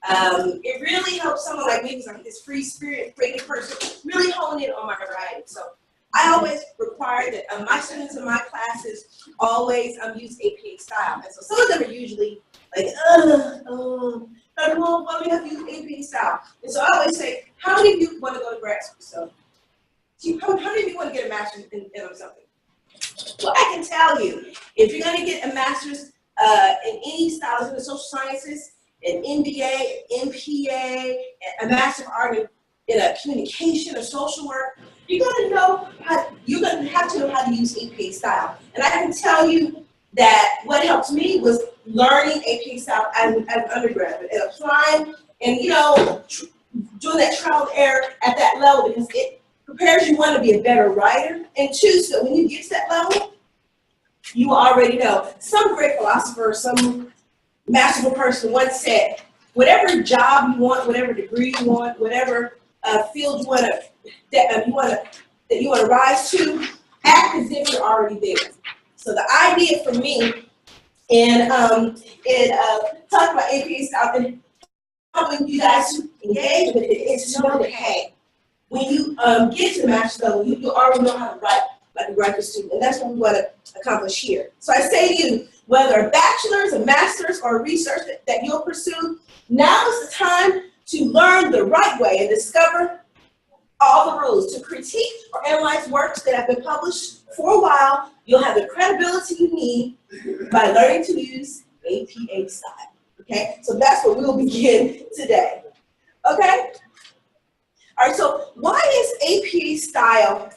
It really helps someone like me, who's like this free spirit, creative person, really hone in on my writing. So I always require that my students in my classes always use APA style. And so some of them are usually like, why do we have to use APA style? And so I always say, how many of you want to go to grad school? So, how many of you want to get a master's in something? Well, I can tell you, if you're going to get a master's in any styles in the social sciences, an MBA, an MPA, a Master of Art in a communication or social work, you're going to have to know how to use APA style. And I can tell you that what helped me was learning APA style as an undergraduate and applying and, doing that trial and error at that level, because it prepares you, one, to be a better writer, and two, so when you get to that level, you already know. Some great philosopher, some masterful person once said, whatever job you want, whatever degree you want, whatever field you want to rise to, act as if you're already there. So the idea for me in talking about APA style and helping you guys to engage with it is to know that, hey, when you get to the master's level, you already know how to write like a graduate student, and that's what we want to accomplish here. So I say to you, whether a bachelor's, a master's, or research that you'll pursue, now is the time to learn the right way and discover all the rules. To critique or analyze works that have been published for a while, you'll have the credibility you need by learning to use APA style. Okay, so that's what we'll begin today. Okay? All right, so why is APA style,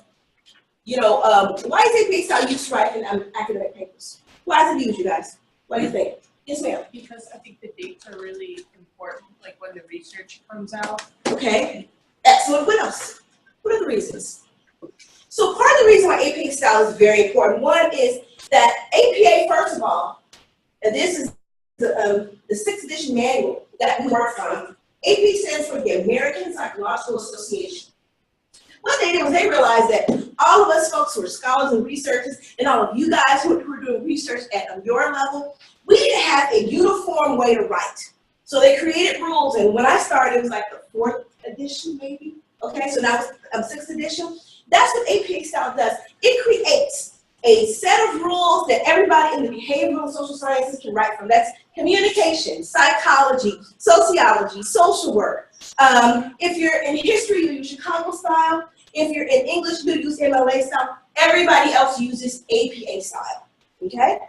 why is APA style used to write in academic papers? Why is it used, you guys? What do you think? Yes, ma'am. Because I think the dates are really important, like when the research comes out. Okay, excellent. What else? What are the reasons? So part of the reason why APA style is very important, one is that APA, first of all, and this is the 6th edition manual that we work from. AP stands for the American Psychological Association. What they did was they realized that all of us folks who are scholars and researchers, and all of you guys who are doing research at your level, we need to have a uniform way to write. So they created rules, and when I started, it was like the 4th edition, maybe. Okay, so now it's 6th edition. That's what APA style does. It creates a set of rules that everybody in the behavioral and social sciences can write from. That's communication, psychology, sociology, social work. If you're in history, you use Chicago style. If you're in English, you use MLA style. Everybody else uses APA style, okay?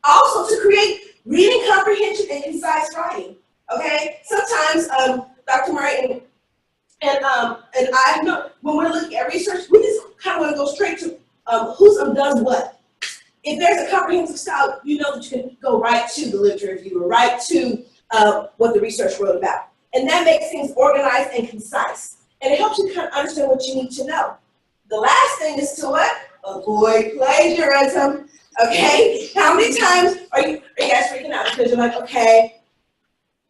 Also, to create reading comprehension and concise writing, okay? Sometimes Dr. Murray and I know when we're looking at research, we just kind of want to go straight to who's does what. If there's a comprehensive style, you know that you can go right to the literature review or right to what the research wrote about. And that makes things organized and concise. And it helps you kind of understand what you need to know. The last thing is to what? Avoid plagiarism. Okay? How many times are you guys freaking out because you're like, okay,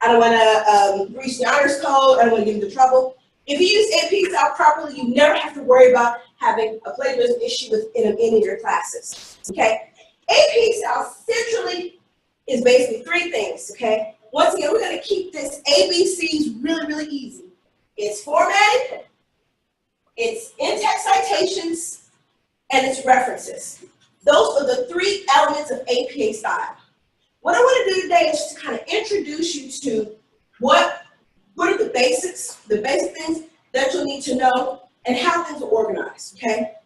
I don't want to breach the honors code, I don't want to get into trouble. If you use AP style properly, you never have to worry about having a plagiarism issue in any of your classes, okay? AP style centrally is basically 3 things, okay? Once again, we're going to keep this ABCs really, really easy. It's formatted, it's in-text citations, and it's references. Those are the 3 elements of APA style. What I want to do today is just to kind of introduce you to what are the basics, the basic things that you'll need to know, and how things are organized, okay?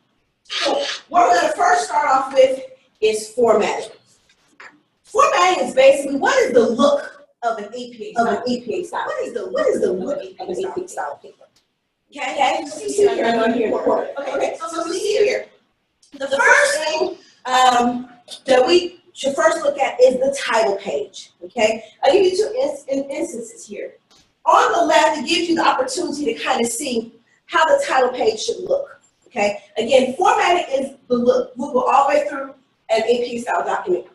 So what we're going to first start off with is formatting. Formatting is basically what is the look of an APA style. What is the look of an APA style paper? Okay, so you see here, I'm here in the corner. Okay, so we see here. The first thing that we should first look at is the title page, okay? I'll give you 2 instances here. On the left, it gives you the opportunity to kind of see how the title page should look, okay? Again, formatting is the look. We'll go all the way through an AP style document.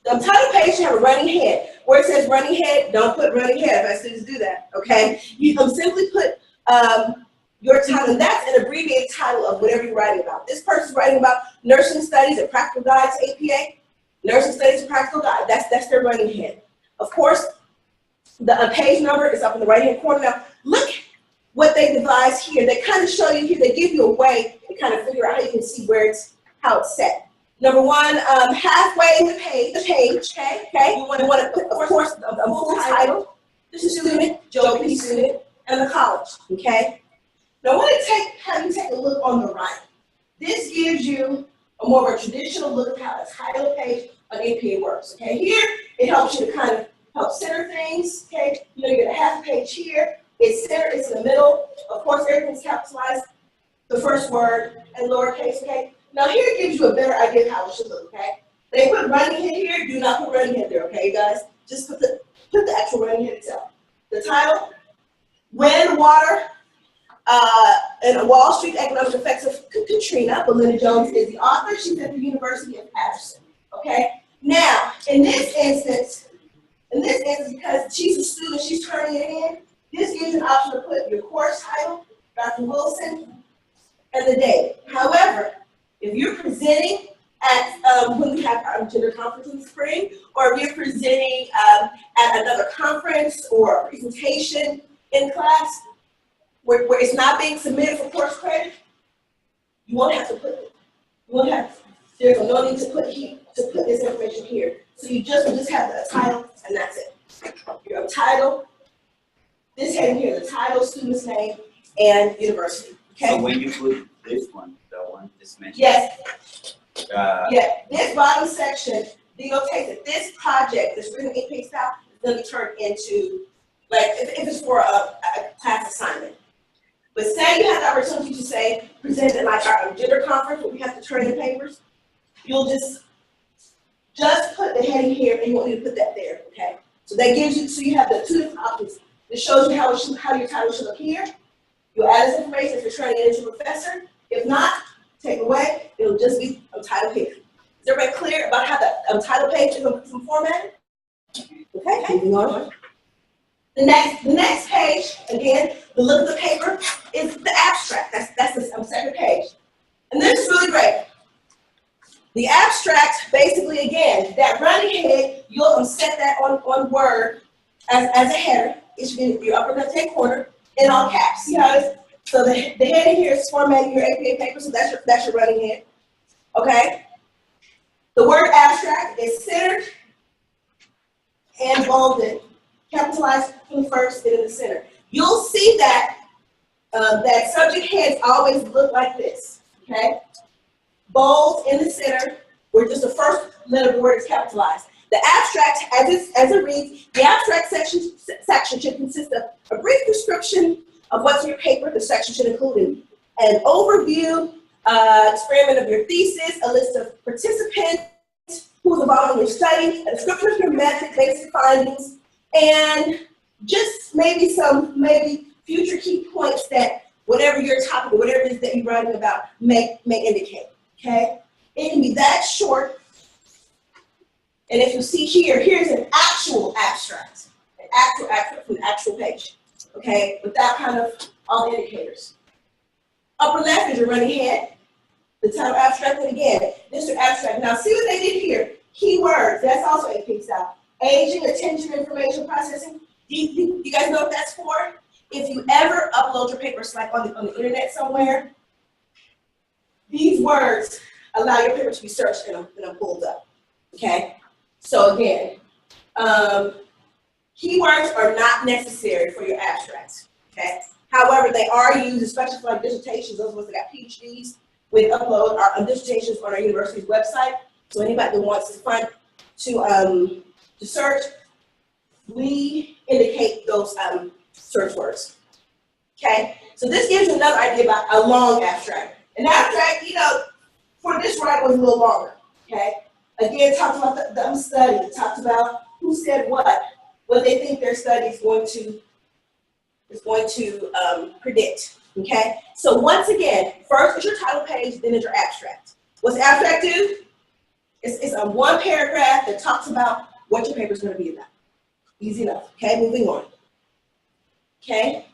The title page should have a running head. Where it says running head, don't put running head. If I students do that, okay? You can simply put your title, and that's an abbreviated title of whatever you're writing about. This person's writing about nursing studies and practical guide to APA. Nursing studies and practical guide, that's their running head. Of course, The page number is up in the right-hand corner. Now, look what they devised here. They kind of show you here, they give you a way to kind of figure out how you can see how it's set. Number one, halfway in the page, okay? You want to put, of course, a full title. This is student, Joe P. student, and the college, okay? Now, I want to have you take a look on the right. This gives you a more of a traditional look at how the title page on APA works, okay? Here, it helps you to kind of help center things, okay? You get a half page here. It's centered, it's in the middle. Of course, everything's capitalized, the first word, and lowercase, okay? Now, here it gives you a better idea of how it should look, okay? They put running head here. Do not put running head there, okay, guys? Just put the actual running head itself. The title, Wind, Water, and Wall Street Economic Effects of Katrina. Belinda Jones is the author. She's at the University of Patterson, okay? Now, in this instance, because she's a student, she's turning it in, this gives you an option to put your course title, Dr. Wilson, and the date. However, if you're presenting at when we have our gender conference in the spring, or if you're presenting at another conference or a presentation in class where it's not being submitted for course credit, you won't have to put it. There's no need to put this information here. So you just have the title, and that's it. Your title, this heading here, the title, student's name, and university. Okay. So when you put this one, the one just mentioned. Yes. This bottom section denotates that this project, this written APA style, is going to be turned into, like, if it's for a class assignment. But say you have the opportunity to say, present at like our gender conference where we have to turn in papers, you'll just put the heading here, and you won't need to put that there, okay? So that gives you, so you have the two different options. It shows you how your title should appear. You'll add this information if you're turning it into a professor. If not, take away, it'll just be title page. Is everybody clear about how the title page is formatted? Okay, moving on. The next page, again, the look of the paper is the abstract. That's the second page. And this is really great. The abstract, basically, again, that running head, you'll set that on Word as a header. It should be in your upper left-hand corner in all caps. See how it is? So the heading here is formatting your APA paper, so that's your running head. Okay? The word abstract is centered and bolded, capitalized from the first and in the center. You'll see that that subject heads always look like this. Okay? Bold in the center, where just the first letter of the word is capitalized. The abstract, as it reads, the abstract section should consist of a brief description of what's in your paper. The section should include an overview, experiment of your thesis, a list of participants who's involved in your study, a description of your method, basic findings, and just maybe future key points that whatever your topic or whatever it is that you're writing about may indicate. Okay? It can be that short. And if you see here, here's an actual abstract, from the actual page, okay, without kind of all the indicators. Upper left is your running head, the title abstract, and again, this is your abstract. Now, see what they did here. Keywords, that's also AP style. Aging, attention, information processing. Do you guys know what that's for? If you ever upload your papers, like on the internet somewhere, these words allow your paper to be searched and pulled up, okay? So again, keywords are not necessary for your abstracts, okay? However, they are used, especially for like dissertations. Those of us that got PhDs, we upload our dissertations on our university's website. So anybody that wants to search, we indicate those search words, okay? So this gives you another idea about a long abstract. An abstract, for this write was a little longer, okay? Again, it talks about the study. It talks about who said what they think their study is going to predict. Okay. So once again, first is your title page, then is your abstract. What's the abstract do? It's a one paragraph that talks about what your paper is going to be about. Easy enough. Okay. Moving on. Okay.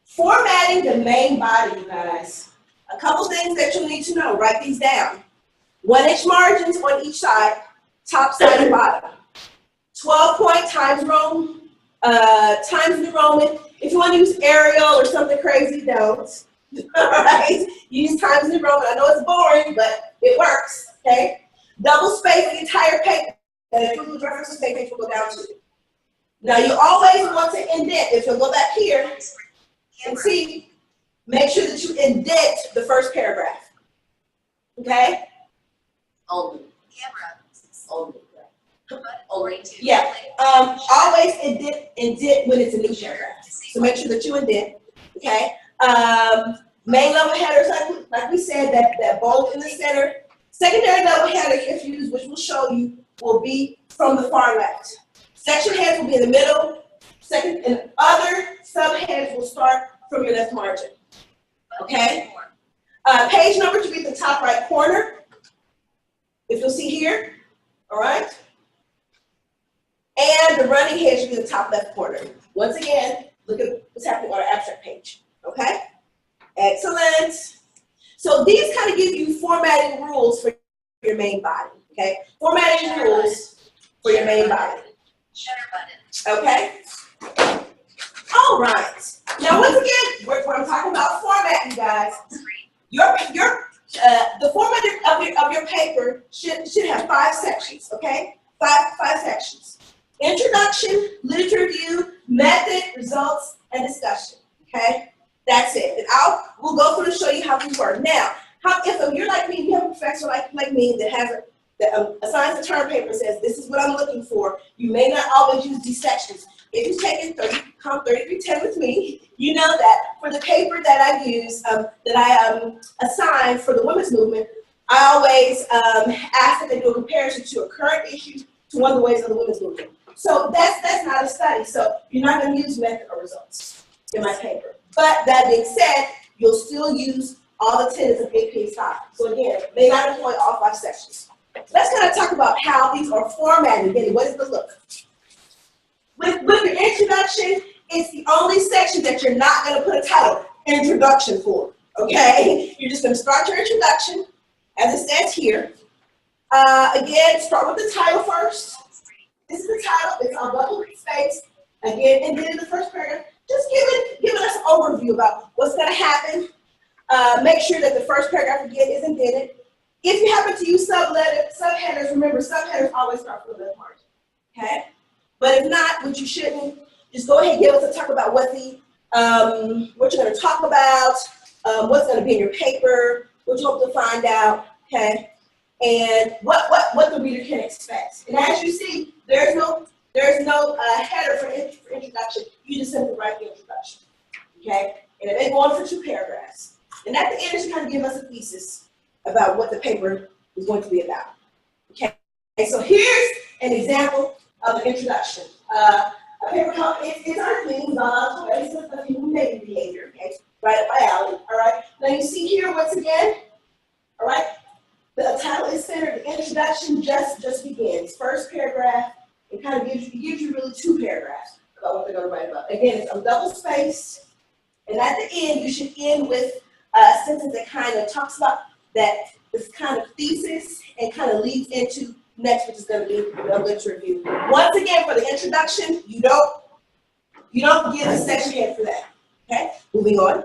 Formatting the main body, you guys. A couple things that you'll need to know. Write these down. 1-inch margins on each side, top side and bottom. 12-point times row Times New Roman. If you want to use Arial or something crazy, don't. All right? Use Times New Roman. I know it's boring, but it works, okay? Double space the entire paper. And if you lose reference to the same page, will go down to it. Now, you always want to indent. If you'll go back here and see, make sure that you indent the first paragraph, okay? Only. Only. Only. Yeah. Always indent when it's a new paragraph. So make sure that you indent, okay? Main level headers, like we said, that bold in the center. Secondary level header, if used, which we'll show you, will be from the far left. Section heads will be in the middle. Second and other subheads will start from your left margin. Okay? Page number to be at the top right corner. If you'll see here, all right? And the running head should be the top left corner. Once again, look at what's happening on our abstract page. Okay? Excellent. So these kind of give you formatting rules for your main body. Okay? Formatting rules for your main body. Shutter button. Okay? All right. Now, once again, when I'm talking about format, you guys, the format of your paper should have 5 sections. Okay? Five sections. Introduction, literature review, method, results, and discussion. Okay? That's it. And we'll go through and show you how these work. Now, if you're like me, you have a professor like me that assigns a term paper and says, this is what I'm looking for, you may not always use these sections. If you've taken 3310 with me, you know that for the paper that I use, that I assign for the women's movement, I always ask that they do a comparison to a current issue to one of the ways of the women's movement. So that's not a study. So you're not going to use method or results in my paper. But that being said, you'll still use all the tenets of APA style. So again, may not employ all 5 sections. Let's kind of talk about how these are formatted. Again, what is the look? With your introduction, it's the only section that you're not going to put a title, introduction for, okay? You're just going to start your introduction, as it says here. Again, start with the title first. This is the title. It's on double space. Again, and then in the first paragraph, just giving us an overview about what's going to happen. Make sure that the first paragraph, again, is indented. If you happen to use subheaders, remember, subheaders always start from the left margin, okay? But if not, which you shouldn't, just go ahead and give us a talk about what you're going to talk about, what's going to be in your paper, what you hope to find out, okay? And what the reader can expect. And as you see, there's no header for introduction. You just simply write the introduction, okay? And it may go on for 2 paragraphs. And at the end, it's kind of give us a thesis about what the paper is going to be about, okay? And so here's an example of an introduction. A paper called It's Our Things on Paraphrasing of Human Behavior, okay? Right up my alley, all right? Now you see here, once again, all right? The title is centered, the introduction just begins. First paragraph, it kind of gives you really 2 paragraphs about what they're going to write about. Again, it's on double spaced, and at the end, you should end with a sentence that kind of talks about this kind of thesis and kind of leads into next, which is going to be the literature review. Once again, for the introduction, you don't give a section head for that. Okay, moving on.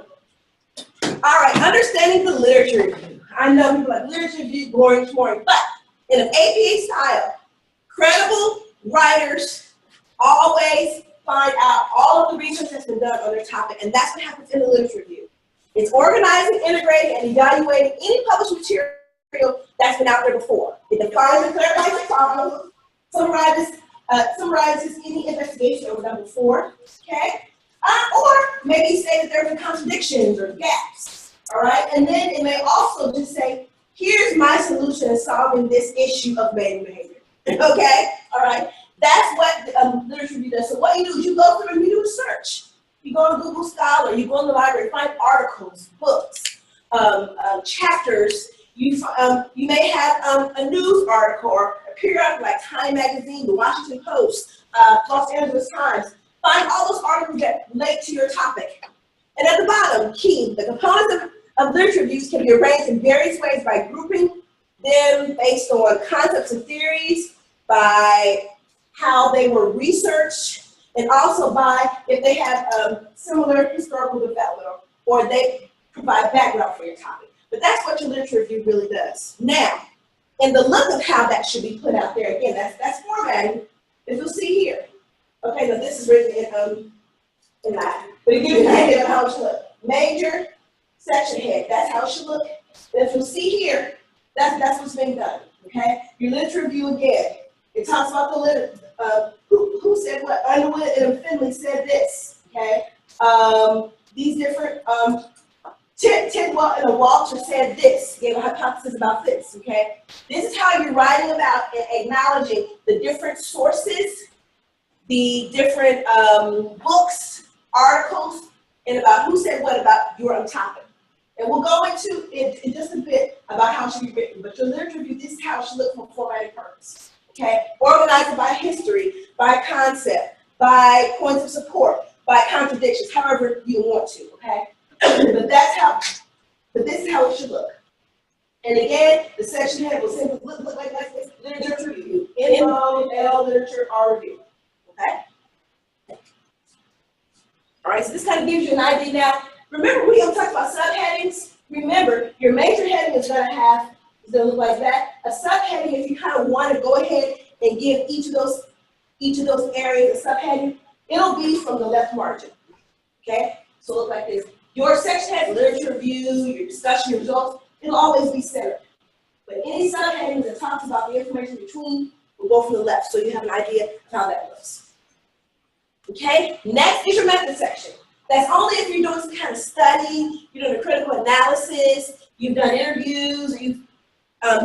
All right, understanding the literature review. I know people like literature review, boring, but in an APA style, credible writers always find out all of the research that's been done on their topic, and that's what happens in the literature review. It's organizing, integrating, and evaluating any published material that's been out there before. It defines and clarifies the problem, summarizes any investigation that was done before, okay? Or maybe say that there's contradictions or gaps, all right? And then it may also just say, here's my solution in solving this issue of manual behavior, okay? All right? That's what literature review does. So what you do is you go through and you do a search. You go to Google Scholar, you go in the library, find articles, books, chapters. You may have a news article or a periodical like Time Magazine, the Washington Post, Los Angeles Times. Find all those articles that relate to your topic. And at the bottom, key, the components of literature reviews can be arranged in various ways by grouping them based on concepts and theories, by how they were researched, And also by if they have similar historical development or they provide background for your topic. But that's what your literature review really does. Now, in the look of how that should be put out there, again, that's formatting, as you'll see here. Okay, now this is written in Latin. But it gives you an idea of how it should look. Major, section head, that's how it should look. And as you'll see here, that's what's being done. Okay? Your literature review again. It talks about the literature, who said what. Underwood and Finley said this. Okay? These different Tidwell and Walton said this, gave a hypothesis about this, okay? This is how you're writing about and acknowledging the different sources, the different books, articles, and about who said what about your topic. And we'll go into it in just a bit about how it should be written, but your literature review, this is how it should look for formatting purpose, okay? Organize it by history, by concept, by points of support, by contradictions, however you want to, okay? But this is how it should look. And again, the section head will simply look like this, literature review. Info, L, literature, R review. Okay? All right, so this kind of gives you an idea now. Remember, we're going to talk about subheadings. Remember, your major heading is going to look like that. A subheading, if you kind of want to go ahead and give each of those areas a subheading, it'll be from the left margin. Okay? So look like this. Your section has literature review, your discussion, your results, it'll always be centered. But any subheadings that talks about the information between will go from the left, so you have an idea of how that looks. Okay, next is your method section. That's only if you're doing some kind of study, you're doing a critical analysis, you've done interviews, or you've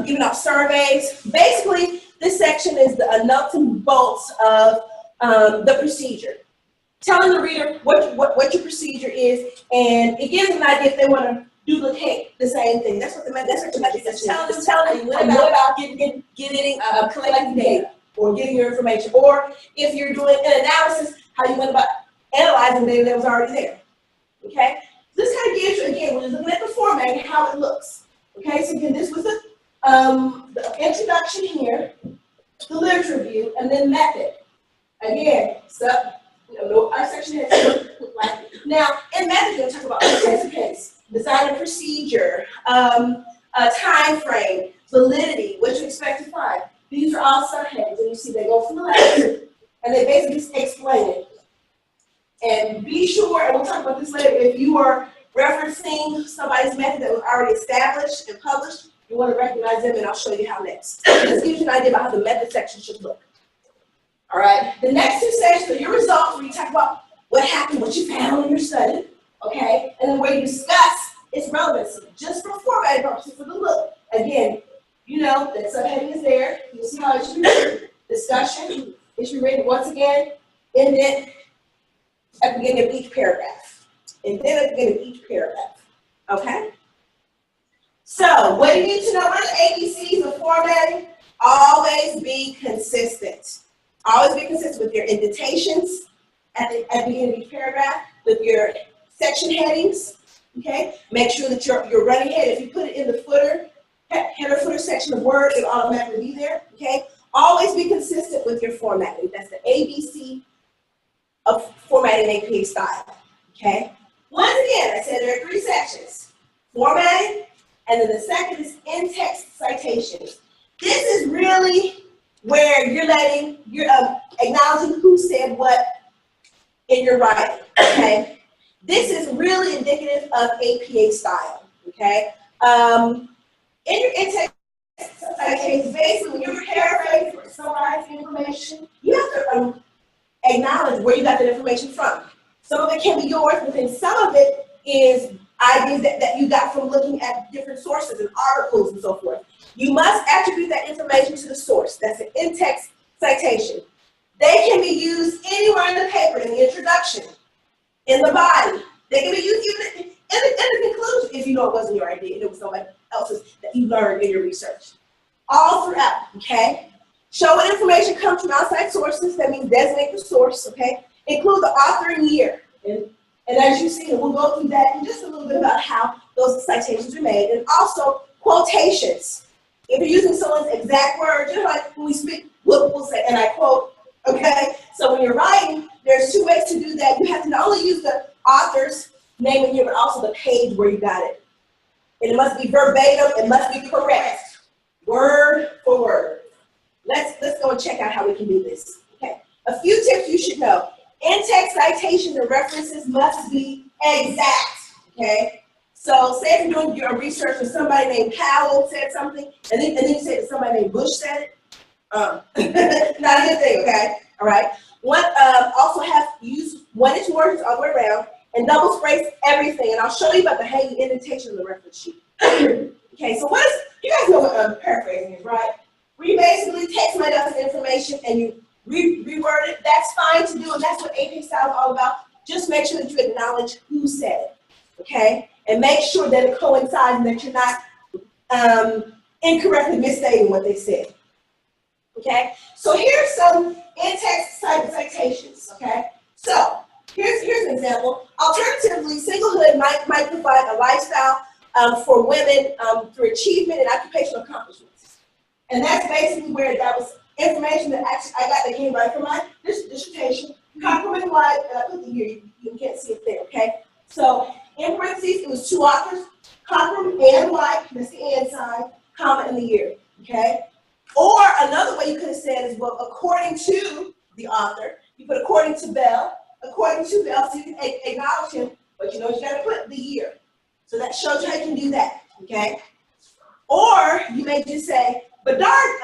given out surveys. Basically, this section is the nuts and bolts of the procedure. Telling the reader what your procedure is, and it gives them an idea if they want to duplicate the same thing. That's what the method section is. Telling them what about getting collecting data or getting your information, or if you're doing an analysis, how you went about analyzing data that was already there. Okay, this kind of gives you, again, when you're looking at the format, how it looks. Okay, so again, this was the introduction here, the literature review, and then method. Again, our section has to look like. Now, in method, we'll talk about participants, design and procedure, time frame, validity, what you expect to find. These are all subheadings, and you see they go from the left, and they basically explain it. And be sure, and we'll talk about this later, if you are referencing somebody's method that was already established and published, you want to recognize them, and I'll show you how next. This gives you an idea about how the method section should look. All right, the next two sections are your results, where you talk about what happened, what you found in your study, okay? And then where you discuss its relevancy, just for formatting purposes, for the look. Again, you know that subheading is there. You'll see how it should be written. Discussion, it should be written once again, and then at the beginning of each paragraph. And then at the beginning of each paragraph, okay? So, what do you need to know about the ABCs of formatting? Always be consistent. Always be consistent with your indentations at the beginning of each paragraph, with your section headings, okay? Make sure that you're running ahead. If you put it in the footer, header footer section of Word, it'll automatically be there, okay? Always be consistent with your formatting. That's the ABC of formatting APA style, okay? Once again, I said there are three sections: formatting, and then the second is in-text citations. This is really where you're acknowledging who said what in your writing, okay? This is really indicative of APA style, okay? In your in-text citations, basically when you're paraphrasing or summarizing information, you have to acknowledge where you got that information from. Some of it can be yours, but then some of it is ideas that you got from looking at different sources and articles and so forth. You must attribute that information to the source. That's an in-text citation. They can be used anywhere in the paper, in the introduction, in the body. They can be used even in the conclusion if you know it wasn't your idea, it was somebody else's that you learned in your research. All throughout, okay? Show what information comes from outside sources. That means designate the source, okay? Include the author and year. And as you see, we'll go through that in just a little bit about how those citations are made. And also quotations. If you're using someone's exact words, just like when we speak, we'll say, and I quote, Okay? So when you're writing, there's two ways to do that. You have to not only use the author's name in here, but also the page where you got it. And it must be verbatim, it must be correct. Word for word. Let's go and check out how we can do this. Okay. A few tips you should know. In-text citations and references must be exact. Okay. So say if you're doing your research and somebody named Powell said something, and then you say that somebody named Bush said it. Not a good thing, okay? All right. Also have use 1 to 2 words all the way around and double space everything. And I'll show you about the hanging indentation of the reference sheet. Okay, so you guys know what paraphrasing is, right? Where you basically take somebody else's information and you reword it. That's fine to do, and that's what AP style is all about. Just make sure that you acknowledge who said it, okay? And make sure that it coincides and that you're not incorrectly misstating what they said. Okay, so here's some in-text citations, okay? So here's an example. Alternatively, singlehood might provide a lifestyle for women through achievement and occupational accomplishments. And that's basically where that was information that actually I got that came right from my dissertation. Cochrane and White, and I put the year, you can't see it there, okay? So in parentheses, it was 2 authors, Cochrane and White, that's the and sign, comma, and the year, okay? Or another way you could have said is, well, according to the author, you put according to Bell, so you can acknowledge him, but you know you got to put the year. So that shows you how you can do that, okay? Or you may just say, Bedard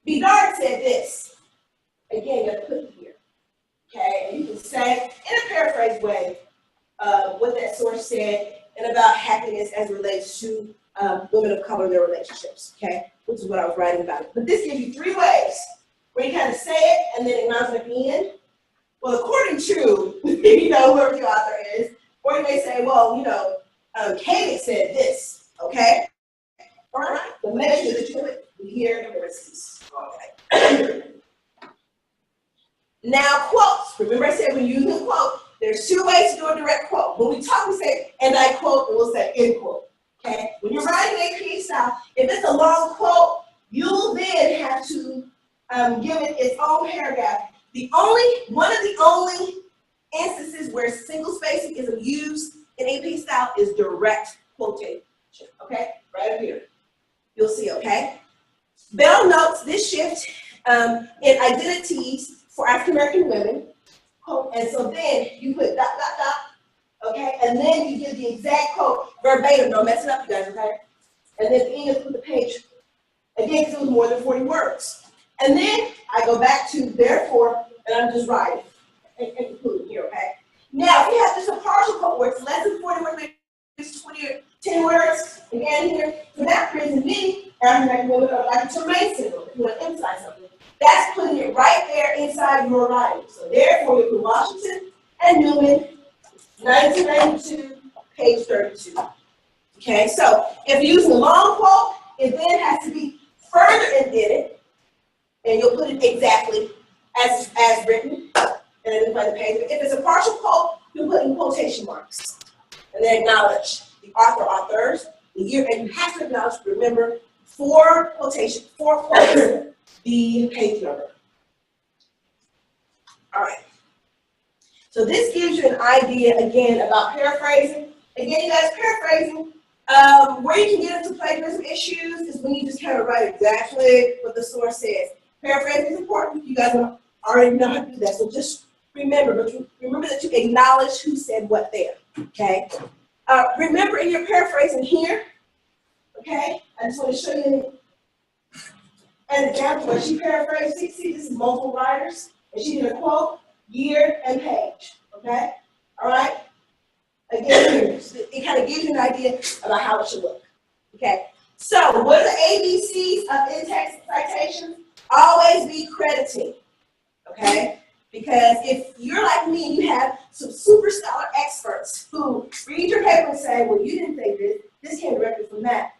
said this. Again, you have to put the year, okay? And you can say, in a paraphrase way, what that source said and about happiness as it relates to women of color in their relationships, okay? Which is what I was writing about. But this gives you 3 ways where you kind of say it and then acknowledge it at the end. Well, according to, whoever the author is, or you may say, well, Katie said this, okay? All right, well, make sure that you put the year and parentheses, okay? Now, quotes. Remember I said when you use a quote, there's 2 ways to do a direct quote. When we talk, we say, and I quote, and we'll say, end quote. Okay, when you're writing AP style, if it's a long quote, you'll then have to give it its own paragraph. One of the only instances where single spacing is used in AP style is direct quotation. Okay, right up here. You'll see, okay? Bell notes this shift in identities for African American women. And so then you put ... Okay, and then you give the exact quote verbatim. Don't mess it up, you guys, okay? And then you put the page, again, because it was more than 40 words. And then I go back to therefore, and I'm just writing, including here, okay? Now, if you have just a partial quote where it's less than 40 words, maybe it's 20 or 10 words, again here, for that reason, many African women are like to remain single, if you want to emphasize something. That's putting it right there inside your writing. So therefore, you put Washington and Newman, 1992, page 32. Okay, so if you're using a long quote, it then has to be further indented, and you'll put it exactly as written, and then identify the page. But if it's a partial quote, you'll put in quotation marks, and then acknowledge the author, authors, the year, and you have to acknowledge, remember, 4 quotes, the page number. All right. So this gives you an idea, again, about paraphrasing. Again, you guys, paraphrasing, where you can get into plagiarism issues is when you just kind of write exactly what the source says. Paraphrasing is important. You guys already know how to do that. So just remember that you acknowledge who said what there, okay? Remember in your paraphrasing here, okay? I just want to show you an example where she paraphrased. See, this is multiple writers, and she did a quote, year, and page, okay? All right? Again, it kind of gives you an idea about how it should look, okay? So, what are the ABCs of in-text citations? Always be crediting, okay? Because if you're like me and you have some super scholar experts who read your paper and say, well, you didn't think this came directly from that,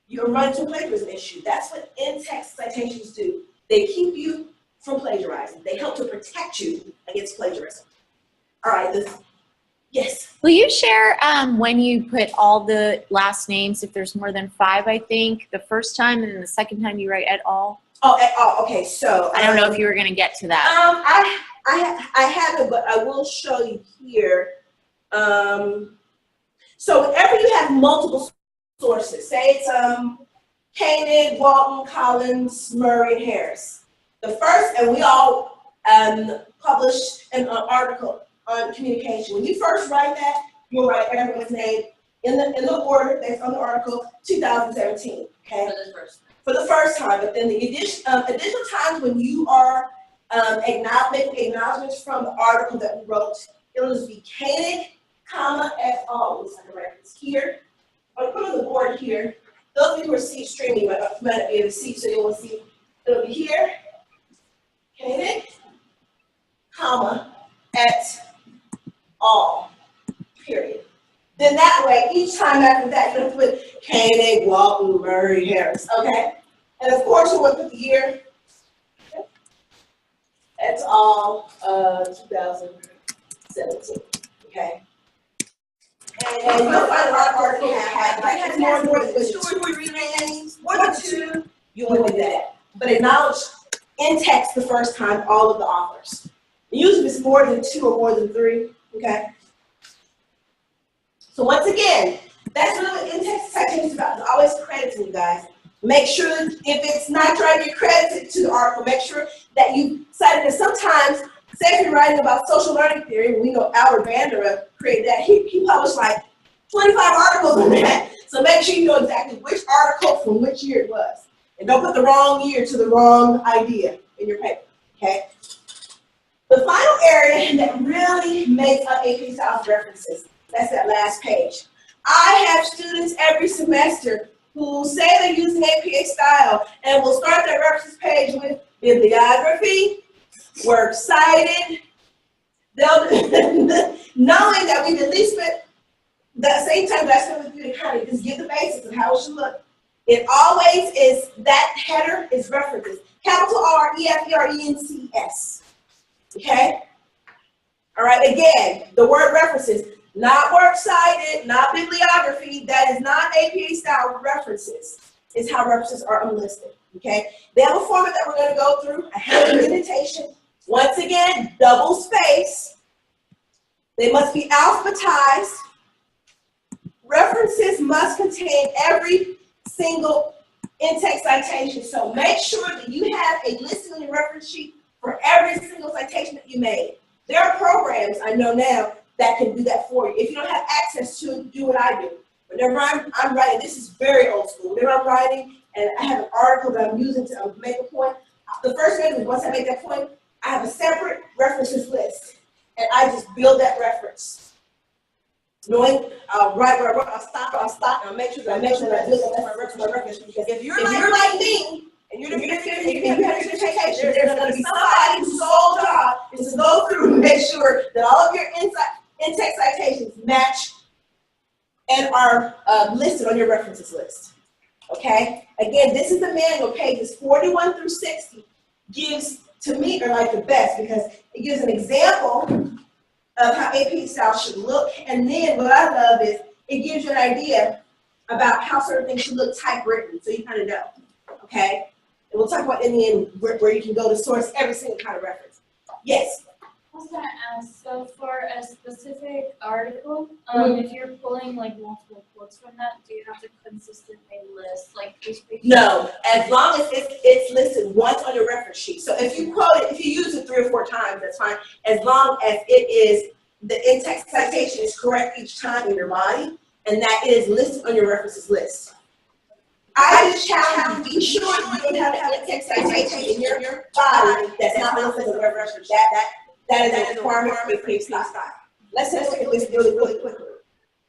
you're running into a plagiarism issue. That's what in-text citations do. They keep you from plagiarizing. They help to protect you against plagiarism. All right, yes. Will you share when you put all the last names, if there's more than 5, I think, the first time, and then the second time you write et al.? Okay, so. I don't know if you were gonna get to that. I haven't, but I will show you here. So whenever you have multiple sources, say it's Koenig, Walton, Collins, Murray, and Harris. The first, and we all published an article on communication. When you first write that, you'll write everyone's name in the order that's on the article, 2017. Okay. For the first time, but then the additional times when you are making acknowledgments from the article that we wrote, it will just be Koenig, comma, et al. It's like a reference here. I'll put on the board here. Those of you who are streaming might not be able to see, so you'll see it'll be here, Koenig, comma, et al. Period. Then that way, each time after that, you're going to put Koenig, Walton, Murray, Harris, okay? And of course, you want to put the year. Okay. That's all 2017, okay? And you'll find our article has more than 2 or 3 names, more than 2, you want to do that. But acknowledge in text the first time all of the authors. Usually it's more than 2 or more than 3, okay? So once again, that's what the in-text citation is about. It's always crediting, you guys. Make sure that if it's not trying to get credited to the article, make sure that you cite it. Sometimes, say if you're writing about social learning theory, we know Albert Bandera created that. He published like 25 articles on that. So make sure you know exactly which article from which year it was. And don't put the wrong year to the wrong idea in your paper, okay? The final area that really makes up AP Styles references, that's that last page. I have students every semester who say they're using APA style and will start their references page with bibliography, works cited. They'll, knowing that we've at least spent the same time that I spent with you to kind of just give the basics of how it should look. It always is, that header is references. Capital R, E-F-E-R-E-N-C-S. Okay? All right, again, the word references. Not works cited, not bibliography, that is not APA style references, is how references are unlisted, okay? They have a format that we're gonna go through, a header indentation. Once again, double space. They must be alphabetized. References must contain every single in-text citation. So make sure that you have a listing on your reference sheet for every single citation that you made. There are programs, I know now, that can do that for you. If you don't have access to it, do what I do. Whenever I'm writing, this is very old school. Whenever I'm writing and I have an article that I'm using to make a point, the first thing is once I make that point, I have a separate references list. And I just build that reference. Knowing right where I'll stop, and I'll make sure that I build that reference. Because if you're like me, and you're going to have your citation, there's going to be somebody whose sole job is to go through and make sure that all of your in-text citations match and are listed on your references list. Okay? Again, this is the manual, pages 41 through 60, gives, to me, are like the best because it gives an example of how AP style should look. And then what I love is it gives you an idea about how certain things should look typewritten, so you kind of know. Okay? And we'll talk about in the end where you can go to source every single kind of reference. Yes? I was going to ask, so for a specific article, if you're pulling like multiple quotes from that, do you have to consistently list like each page? No, as long as it's listed once on your reference sheet. So if you quote it, if you use it 3 or 4 times, that's fine. As long as it is, the in-text citation is correct each time in your body, and that it is listed on your references list. I just challenge you, be sure you don't have an in-text citation in your body that's not listed on your reference. That is a requirement for AP style. Let's look at this really quickly.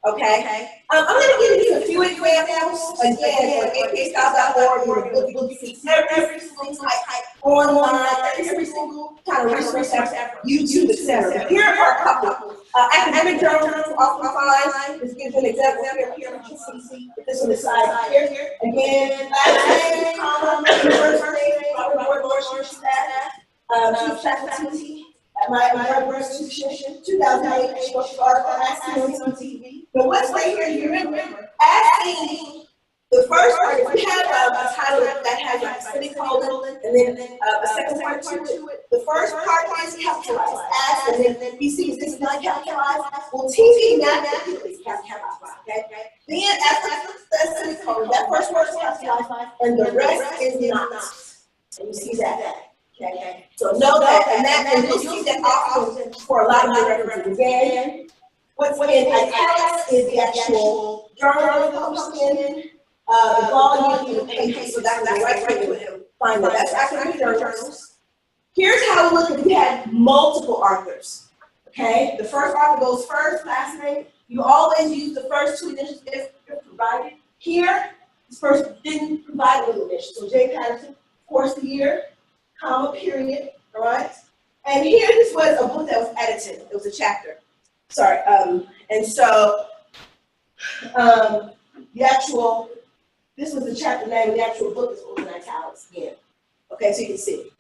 Okay? I'm going to give you a few examples. Again, on apstyle.org, you'll see every single type online, every single kind of resource effort, YouTube, etc. Here are a couple. Academic journals often find, this gives you an example here, you can see this on the side here. Again, last name, first name, chief faculty. My first institution, 2008, article asking on TV. But what's right here, you remember, asking the first part, if you have a title that has like semicolon, and then the second part to it. The first part is capitalized, as, and then you see this is not capitalized. Well, TV naturally is capitalized, okay? Then after the semicolon, that first word is capitalized, and the rest is not. And you see that, okay? So know that, and you'll see that often for a lot of the references. Again, what's in italics is the actual journal published in, the volume, and the paper, so that's right to him. Find that, that's academic journals. Here's how we look if you had multiple authors, okay? The first author goes first, last name. You always use the first two initials if provided. Here, this person didn't provide a little initial, so J. Patterson, course the year, comma, period, all right? And here, this was a book that was edited. It was a chapter. Sorry, and so the actual, this was the chapter name, and the actual book is what was in italics again. Okay, so you can see.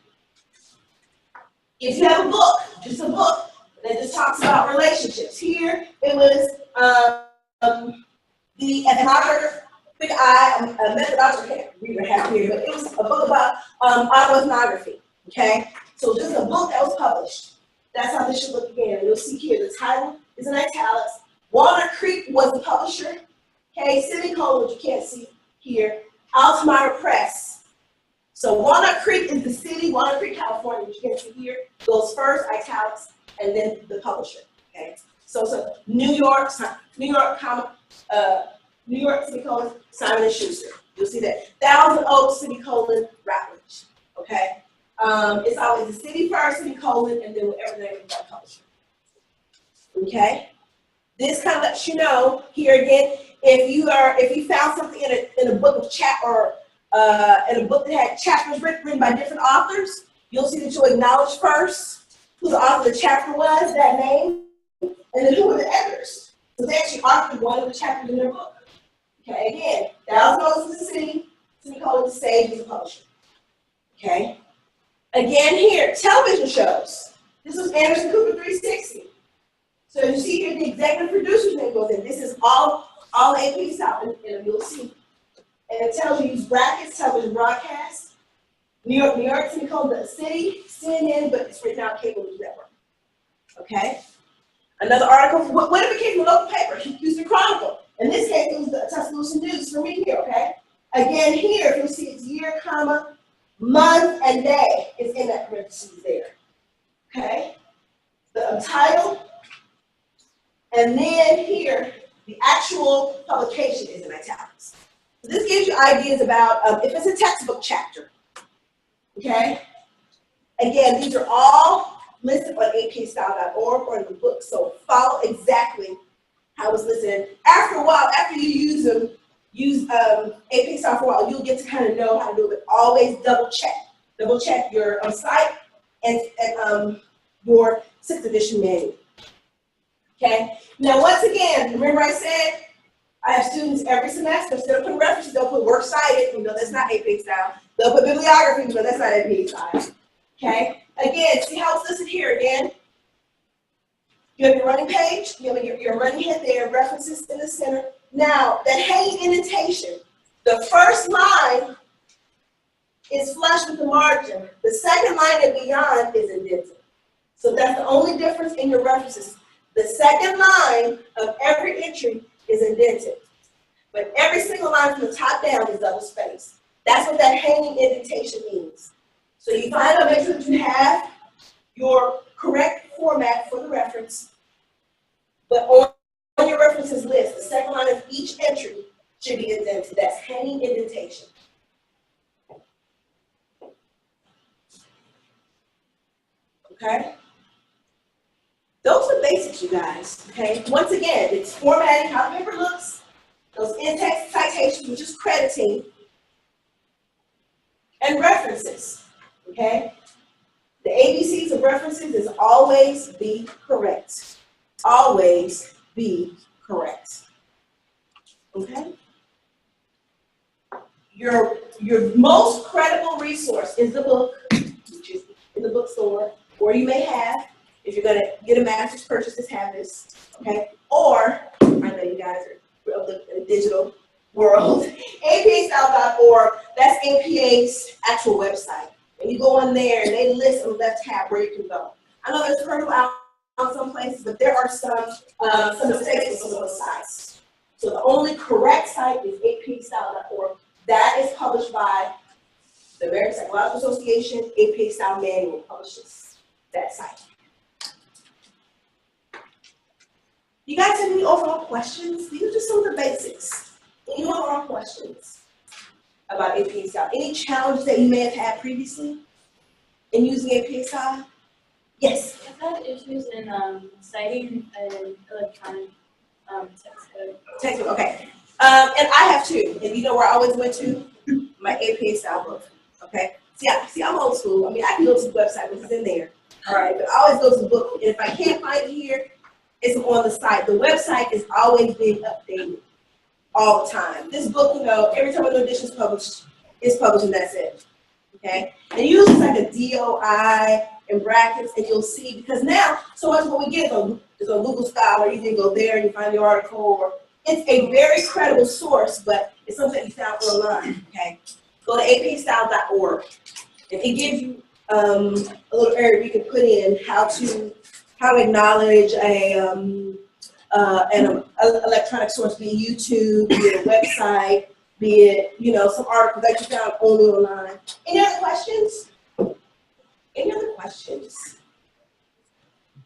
If you have a book, just a book, that just talks about relationships. Here, it was the ethnographic methodology, I can't read it half here, but it was a book about autoethnography, okay? So just a book that was published. That's how this should look again. And you'll see here, the title is in italics. Walnut Creek was the publisher, okay? Semicolon, which you can't see here. Altamira Press. So Walnut Creek is the city, Walnut Creek, California, which you can't see here. Goes first, italics, and then the publisher, okay? So New York, semicolon, Simon & Schuster. You'll see that. Thousand Oaks, semicolon, Routledge, okay? It's always the city first, semicolon, and then whatever name is that publisher. Okay? This kind of lets you know, here again, if you found something in a book of or in a book that had chapters written by different authors, you'll see that you'll acknowledge first who the author of the chapter was, that name, and then who were the editors. So they actually authored one of the chapters in their book. Okay, again, Thousand Oaks is the city, semicolon, the stage is the publisher. Okay? Again here, television shows. This was Anderson Cooper 360. So you see here the executive producer's name goes in. This is all AP style, and you'll see. And it tells you use brackets, television broadcast. New York, semicolon, the city, CNN, but it's written out cable news network. Okay? Another article, what if it came from a local paper? Houston Chronicle. In this case, it was the Tuscaloosa News for me here, okay? Again here, you'll see it's year, comma, month, and day is in that parentheses there. Okay? The Untitled. And then here, the actual publication is in italics. So this gives you ideas about if it's a textbook chapter. Okay? Again, these are all listed on apstyle.org or in the book, so follow exactly how it's listed. After a while, after you use them, AP Style for a while, you'll get to kind of know how to do it. Always double check your site and your 6th edition manual. Okay. Now, once again, remember I said I have students every semester. Instead of putting references, they'll put works cited. That's not AP Style. They'll put bibliography, but that's not AP Style. Okay. Again, see how it's listed here again. You have your running page, you have your running head there, references in the center. Now, that hanging indentation, the first line is flush with the margin. The second line and beyond is indented. So that's the only difference in your references. The second line of every entry is indented. But every single line from the top down is double spaced. That's what that hanging indentation means. So you find out, make sure that you have your correct format for the reference, but on your references list, the second line of each entry should be indented. That's hanging indentation. Okay? Those are basics, you guys. Okay? Once again, it's formatting, how the paper looks, those in-text citations, which is crediting, and references. Okay? The ABCs of references is always be correct. Always be correct. Okay? Your most credible resource is the book, which is in the bookstore, or you may have, if you're going to get a master's purchase, just have this. Okay? Or, I know you guys are digital, world, apastyle.org, that's APA's actual website. And you go on there and they list on the left tab where you can go. I know there's hurdle out on some places, but there are some mistakes on some of those sites. So the only correct site is apastyle.org. That is published by the American Psychological Association. APA Style Manual publishes that site. You guys have any overall questions? These are just some of the basics. Any overall questions about APA Style? Any challenges that you may have had previously in using APA Style? Yes? I've had issues in citing an electronic text code. Textbook, okay. And I have too. And you know where I always went to? My APA Style book, okay? See, I'm old school. I mean, I can go to the website, which is in there, all right? But I always go to the book. And if I can't find it here, it's on the site. The website is always being updated all the time. This book, you know, every time a new edition is published, it's published and that's it, okay? And usually it's like a DOI in brackets, and you'll see, because now, so much of what we get is on Google Scholar. You can go there and you find the article, or it's a very credible source, but it's something you found online, okay? Go to apastyle.org, and it gives you a little area where you can put in how to acknowledge an electronic source, be it YouTube, be it a website, be it, you know, some article that you found only online. Any other questions? Any other questions?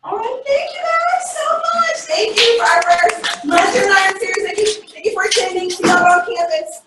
All right, thank you guys so much. Thank you for our first Lunch and Learn series. Thank you for attending. See y'all on campus.